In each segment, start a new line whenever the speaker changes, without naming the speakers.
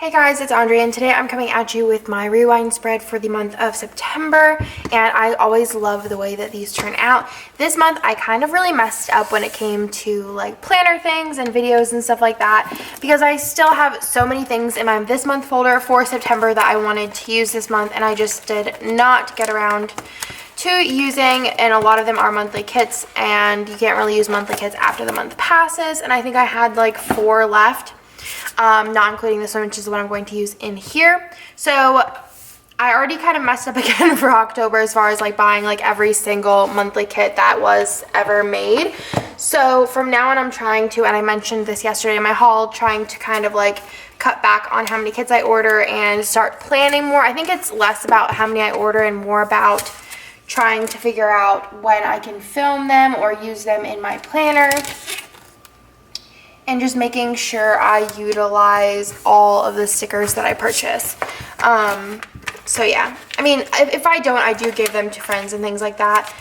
Hey guys, it's Andre, and today I'm coming at you with my rewind spread for the month of September, and I always love the way that these turn out. This month I kind of really messed up when it came to like planner things and videos and stuff like that, because I still have so many things in my this month folder for September that I wanted to use this month, and I just did not get around to using, and a lot of them are monthly kits, and you can't really use monthly kits after the month passes, and I think I had like 4 left. Not including this one, which is the one I'm going to use in here. So I already kind of messed up again for October as far as like buying like every single monthly kit that was ever made. So from now on I'm trying to, and I mentioned this yesterday in my haul, trying to kind of like cut back on how many kits I order and start planning more. I think it's less about how many I order and more about trying to figure out when I can film them or use them in my planner. And just making sure I utilize all of the stickers that I purchase. So yeah, I mean, if I don't, I do give them to friends and things like that.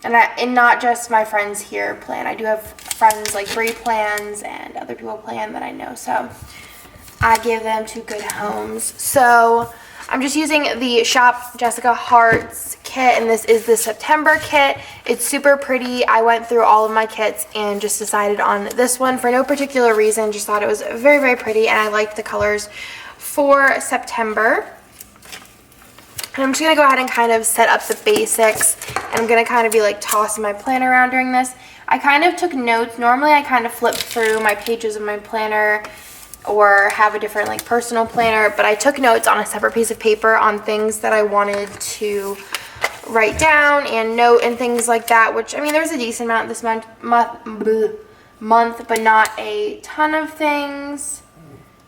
And not just my friends here plan. I do have friends like Bree plans and other people plan that I know. So I give them to good homes. So I'm just using the Shop Jessica Hearts kit, and this is the September kit. It's super pretty. I went through all of my kits and just decided on this one for no particular reason. Just thought it was very, very pretty, and I liked the colors for September. And I'm just going to go ahead and kind of set up the basics, and I'm going to kind of be like tossing my planner around during this. I kind of took notes. Normally I kind of flip through my pages of my planner or have a different like personal planner, but I took notes on a separate piece of paper on things that I wanted to write down and note and things like that, which I mean there's a decent amount this month, but not a ton of things.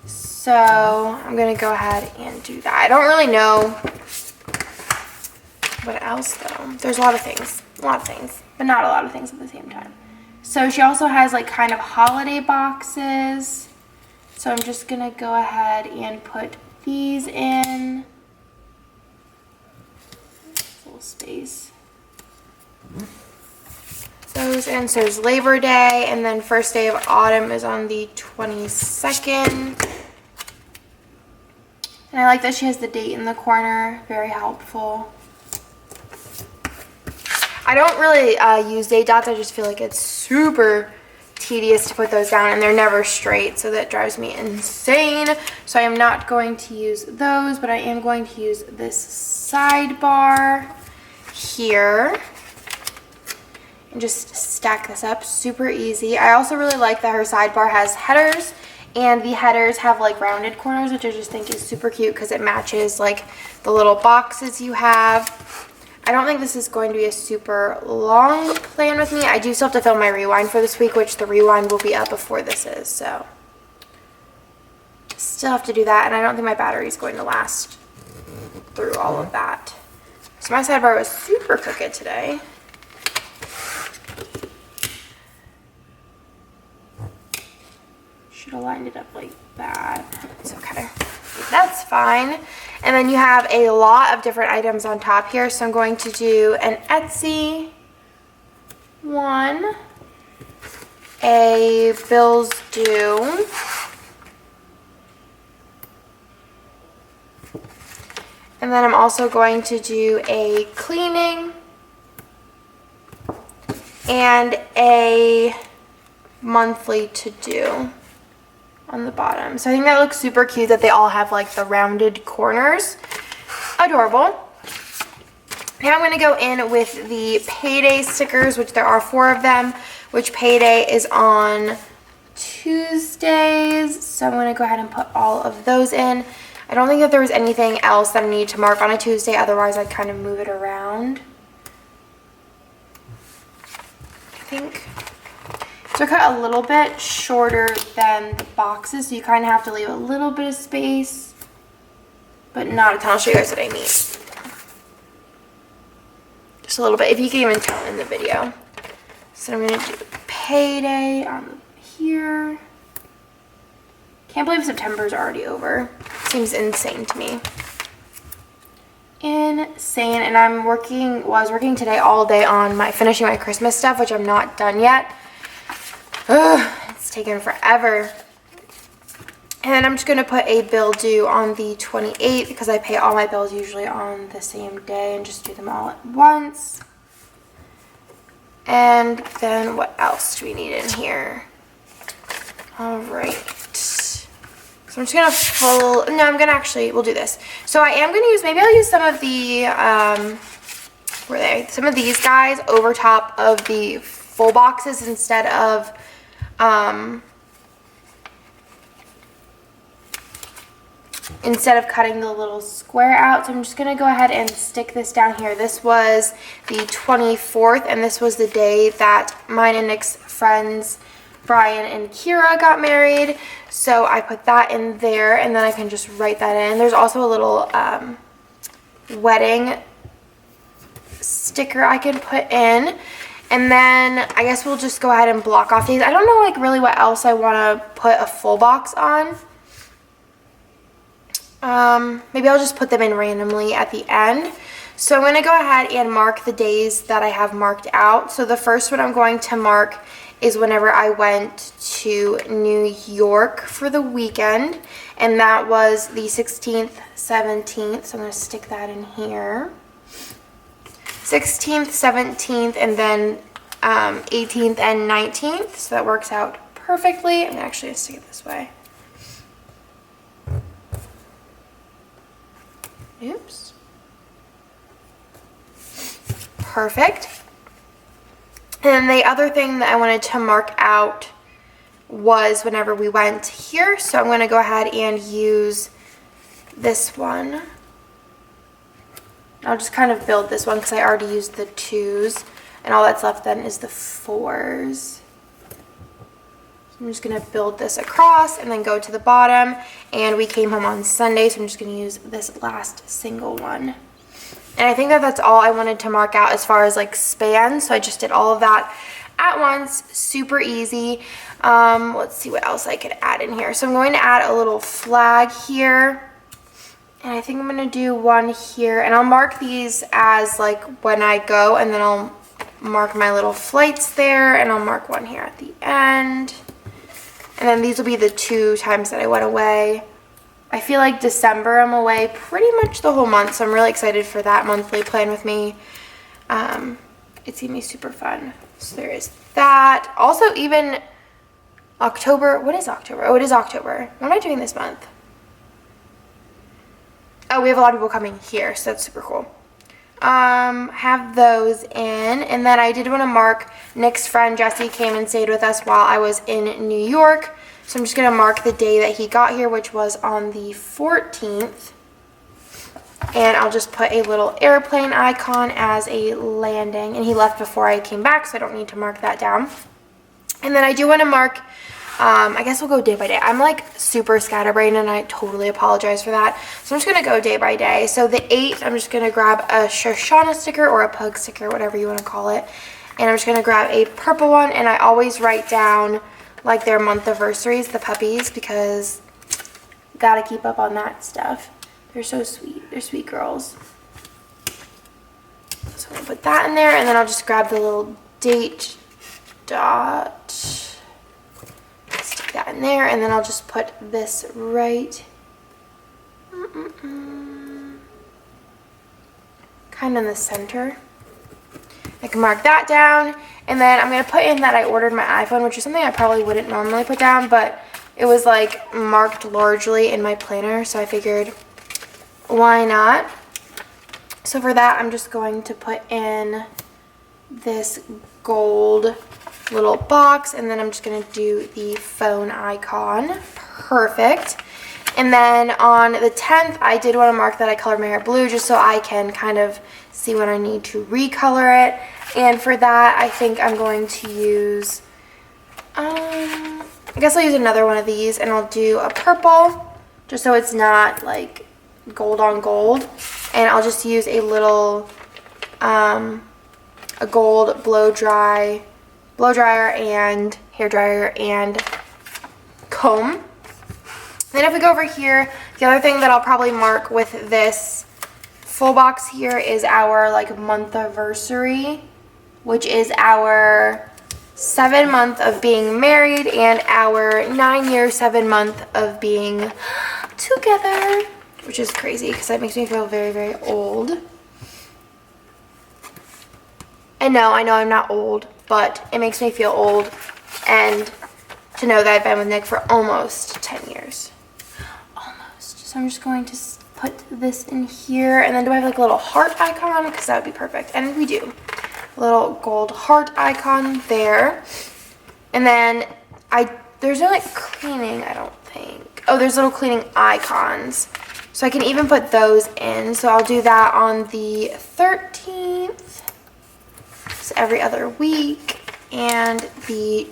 So I'm gonna go ahead and do that. I don't really know what else though. There's a lot of things, but not a lot of things at the same time. So she also has like kind of holiday boxes. So I'm just going to go ahead and put these in. A little space. Those in. So there's Labor Day, and then first day of autumn is on the 22nd. And I like that she has the date in the corner. Very helpful. I don't really use date dots. I just feel like it's super tedious to put those down, and they're never straight, so that drives me insane. So I am not going to use those, but I am going to use this sidebar here and just stack this up. Super easy. I also really like that her sidebar has headers, and the headers have like rounded corners, which I just think is super cute because it matches like the little boxes you have. I don't think this is going to be a super long plan with me. I do still have to film my rewind for this week, which the rewind will be up before this is, so still have to do that, and I don't think my battery is going to last through all of that. So my sidebar was super crooked today. Should have lined it up like that. It's okay. That's fine. And then you have a lot of different items on top here. So I'm going to do an Etsy one, a Bills Due, and then I'm also going to do a cleaning and a monthly to do on the bottom. So I think that looks super cute that they all have like the rounded corners. Adorable. Now I'm going to go in with the payday stickers, which there are 4 of them, which payday is on Tuesdays. So I'm going to go ahead and put all of those in. I don't think that there was anything else that I need to mark on a Tuesday, otherwise I'd kind of move it around. I think. So I cut a little bit shorter than the boxes, so you kind of have to leave a little bit of space, but not a ton. I'll show you guys what I mean. Just a little bit, if you can even tell in the video. So I'm going to do payday on here. Can't believe September is already over. Seems insane to me. Insane. And I was working today all day on finishing my Christmas stuff, which I'm not done yet. Ugh, it's taken forever. And then I'm just going to put a bill due on the 28th because I pay all my bills usually on the same day and just do them all at once. And then what else do we need in here? All right. So I'm just going to we'll do this. So I am going to use, maybe I'll use some of the, some of these guys over top of the full boxes instead of, cutting the little square out. So I'm just going to go ahead and stick this down here. This was the 24th, and this was the day that mine and Nick's friends, Brian and Kira, got married. So I put that in there, and then I can just write that in. There's also a little wedding sticker I can put in. And then I guess we'll just go ahead and block off these. I don't know like really what else I want to put a full box on. Maybe I'll just put them in randomly at the end. So I'm going to go ahead and mark the days that I have marked out. So the first one I'm going to mark is whenever I went to New York for the weekend. And that was the 16th, 17th. So I'm going to stick that in here. 16th, 17th, and then 18th and 19th. So that works out perfectly. I'm actually going to stick it this way. Oops. Perfect. And the other thing that I wanted to mark out was whenever we went here. So I'm going to go ahead and use this one. I'll just kind of build this one because I already used the 2s. And all that's left then is the 4s. I'm just going to build this across and then go to the bottom. And we came home on Sunday, so I'm just going to use this last single one. And I think that that's all I wanted to mark out as far as like span. So I just did all of that at once. Super easy. Let's see what else I could add in here. So I'm going to add a little flag here. And I think I'm going to do one here. And I'll mark these as like when I go. And then I'll mark my little flights there. And I'll mark one here at the end. And then these will be the 2 times that I went away. I feel like December I'm away pretty much the whole month. So I'm really excited for that monthly plan with me. It's going to be super fun. So there is that. Also even October. What is October? Oh, it is October. What am I doing this month? Oh, we have a lot of people coming here. So that's super cool. Have those in, and then I did want to mark Nick's friend Jesse came and stayed with us while I was in New York, so I'm just going to mark the day that he got here, which was on the 14th, and I'll just put a little airplane icon as a landing, and he left before I came back, so I don't need to mark that down. And then I do want to mark, I guess we'll go day by day. I'm like super scatterbrained and I totally apologize for that. So I'm just going to go day by day. So the 8th, I'm just going to grab a Shoshana sticker or a pug sticker, whatever you want to call it. And I'm just going to grab a purple one, and I always write down like their month anniversaries, the puppies, because gotta keep up on that stuff. They're so sweet. They're sweet girls. So I'm going to put that in there, and then I'll just grab the little date dot. Stick that in there, and then I'll just put this right kind of in the center. I can mark that down, and then I'm going to put in that I ordered my iPhone, which is something I probably wouldn't normally put down, but it was like marked largely in my planner, so I figured why not. So for that, I'm just going to put in this gold little box, and then I'm just going to do the phone icon. Perfect. And then on the 10th, I did want to mark that I colored my hair blue just so I can kind of see when I need to recolor it. And for that, I think I'm going to use, I guess I'll use another one of these, and I'll do a purple just so it's not like gold on gold. And I'll just use a little, a gold blow dryer and hair dryer and comb. Then if we go over here, the other thing that I'll probably mark with this full box here is our like month anniversary, which is our 7-month of being married and our 9-year, 7-month of being together, which is crazy because that makes me feel very, very old. And no, I know I'm not old, but it makes me feel old, and to know that I've been with Nick for almost 10 years. Almost. So I'm just going to put this in here, and then do I have like a little heart icon? Because that would be perfect, and we do. A little gold heart icon there. And then there's no like cleaning, I don't think. Oh, there's little cleaning icons. So I can even put those in. So I'll do that on the 13th. So every other week. And the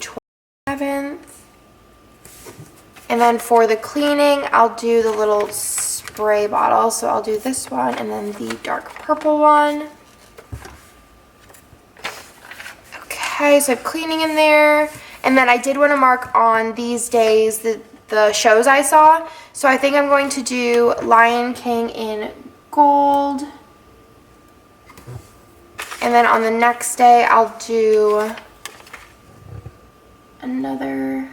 27th. And then for the cleaning, I'll do the little spray bottle. So I'll do this one and then the dark purple one. Okay, so I have cleaning in there. And then I did want to mark on these days the shows I saw. So I think I'm going to do Lion King in gold. And then on the next day, I'll do a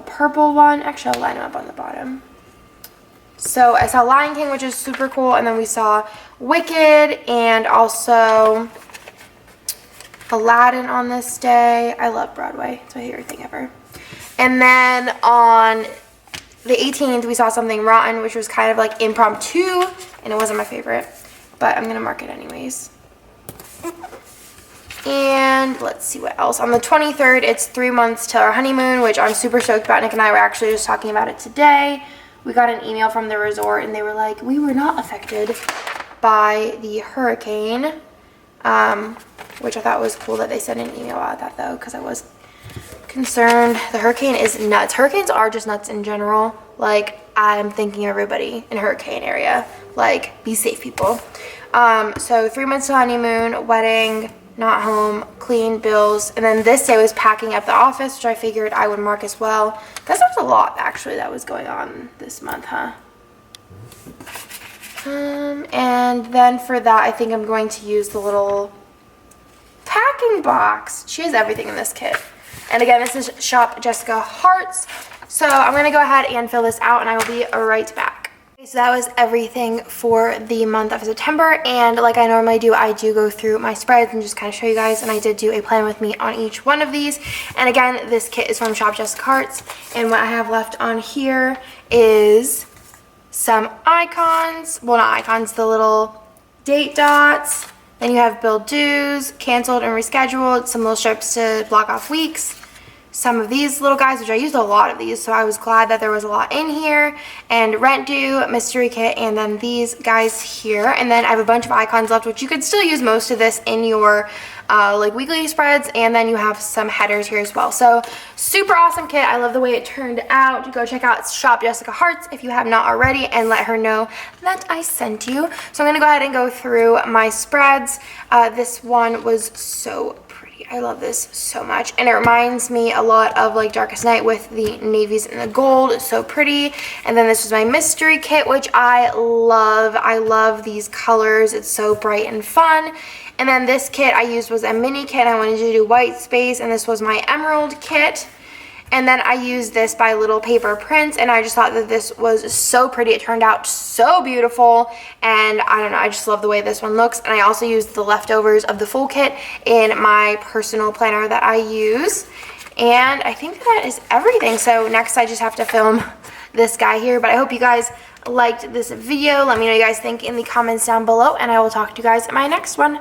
purple one. Actually, I'll line them up on the bottom. So I saw Lion King, which is super cool. And then we saw Wicked and also Aladdin on this day. I love Broadway. It's my favorite thing ever. And then on the 18th, we saw Something Rotten, which was kind of like impromptu, and it wasn't my favorite, but I'm going to mark it anyways. And let's see what else. On the 23rd, it's 3 months till our honeymoon, which I'm super stoked about. Nick and I were actually just talking about it today. We got an email from the resort, and they were like, we were not affected by the hurricane. Which I thought was cool that they sent an email about that though, because I was concerned. The hurricane is nuts. Hurricanes are just nuts in general. Like, I'm thinking everybody in hurricane area, like, be safe, people. So 3 months to honeymoon, wedding, not home, clean, bills, and then this day was packing up the office, which I figured I would mark as well. That was a lot actually that was going on this month, huh? And then for that, I think I'm going to use the little packing box. She has everything in this kit. And again, this is Shop Jessica Hearts. So I'm going to go ahead and fill this out, and I will be right back. Okay, so that was everything for the month of September. And like I normally do, I do go through my spreads and just kind of show you guys. And I did do a plan with me on each one of these. And again, this kit is from Shop Jessica Hearts. And what I have left on here is some icons. Well, not icons, the little date dots. Then you have bill dues, canceled and rescheduled, some little strips to block off weeks. Some of these little guys, which I used a lot of these, so I was glad that there was a lot in here. And rent due, mystery kit, and then these guys here. And then I have a bunch of icons left, which you could still use most of this in your like weekly spreads. And then you have some headers here as well. So super awesome kit. I love the way it turned out. Go check out Shop Jessica Hearts if you have not already, and let her know that I sent you. So I'm gonna go ahead and go through my spreads. This one was so pretty. I love this so much, and it reminds me a lot of like Darkest Night with the navies and the gold. It's so pretty. And then this was my mystery kit, which I love. I love these colors. It's so bright and fun. And then this kit I used was a mini kit. I wanted to do white space, and this was my emerald kit. And then I used this by Little Paper Prints, and I just thought that this was so pretty. It turned out so beautiful, and I don't know, I just love the way this one looks. And I also used the leftovers of the full kit in my personal planner that I use. And I think that is everything. So next I just have to film this guy here, but I hope you guys liked this video. Let me know what you guys think in the comments down below, and I will talk to you guys in my next one.